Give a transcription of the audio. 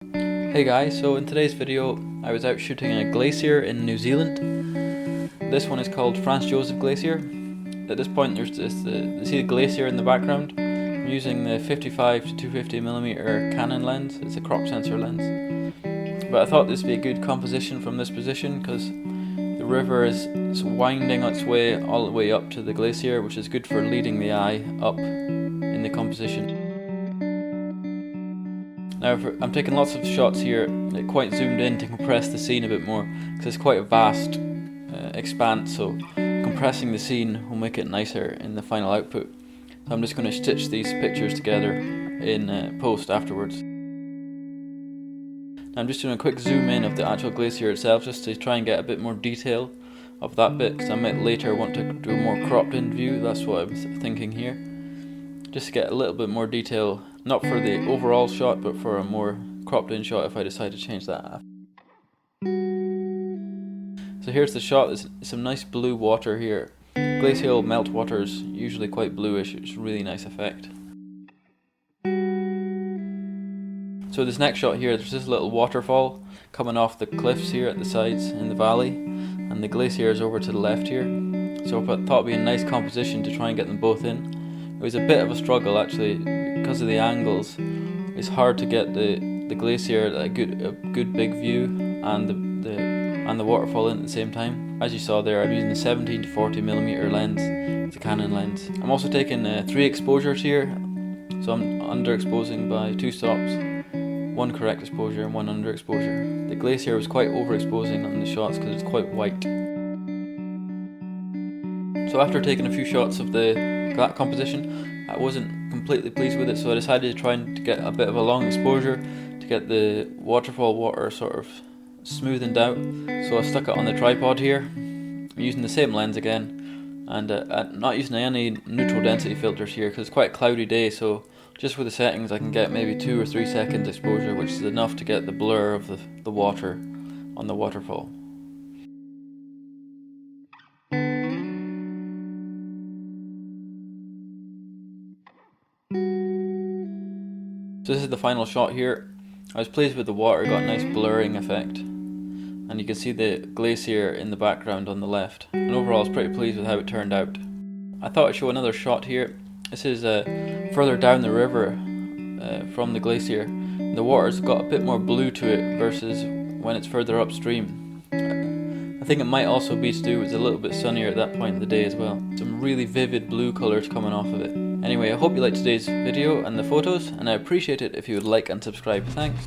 Hey guys, so in today's video I was out shooting a glacier in New Zealand. This one is called Franz Josef Glacier. At this point there's this, you see the glacier in the background. I'm using the 55 to 250mm Canon lens. It's a crop sensor lens. But I thought this would be a good composition from this position because the river is winding its way all the way up to the glacier, which is good for leading the eye up in the composition. Now I'm taking lots of shots here, quite zoomed in to compress the scene a bit more, because it's quite a vast expanse, so compressing the scene will make it nicer in the final output. So I'm just going to stitch these pictures together in post afterwards. Now I'm just doing a quick zoom in of the actual glacier itself, just to try and get a bit more detail of that bit, because I might later want to do a more cropped in view. That's what I'm thinking here. Just to get a little bit more detail, not for the overall shot, but for a more cropped in shot if I decide to change that. So here's the shot. There's some nice blue water here. Glacial meltwater is usually quite bluish. It's a really nice effect. So this next shot here, there's this little waterfall coming off the cliffs here at the sides in the valley, and the glacier is over to the left here. So I thought it would be a nice composition to try and get them both in. It was a bit of a struggle actually, because of the angles. It's hard to get the glacier a good big view and the waterfall in at the same time. As you saw there, I'm using the 17 to 40mm lens. It's a Canon lens. I'm also taking 3 exposures here, so I'm underexposing by 2 stops. 1 correct exposure and 1 underexposure. The glacier was quite overexposing on the shots because it's quite white. So after taking a few shots of that composition, I wasn't completely pleased with it, so I decided to try and get a bit of a long exposure to get the waterfall water sort of smoothened out. So I stuck it on the tripod here. I'm using the same lens again, and I'm not using any neutral density filters here because it's quite a cloudy day, so just with the settings I can get maybe 2 or 3 seconds exposure, which is enough to get the blur of the water on the waterfall. So this is the final shot here. I was pleased with the water, got a nice blurring effect, and you can see the glacier in the background on the left, and overall I was pretty pleased with how it turned out. I thought I'd show another shot here. This is further down the river from the glacier. The water's got a bit more blue to it versus when it's further upstream. I think it might also be to do with it's a little bit sunnier at that point in the day as well. Some really vivid blue colours coming off of it. Anyway, I hope you liked today's video and the photos, and I appreciate it if you would like and subscribe. Thanks.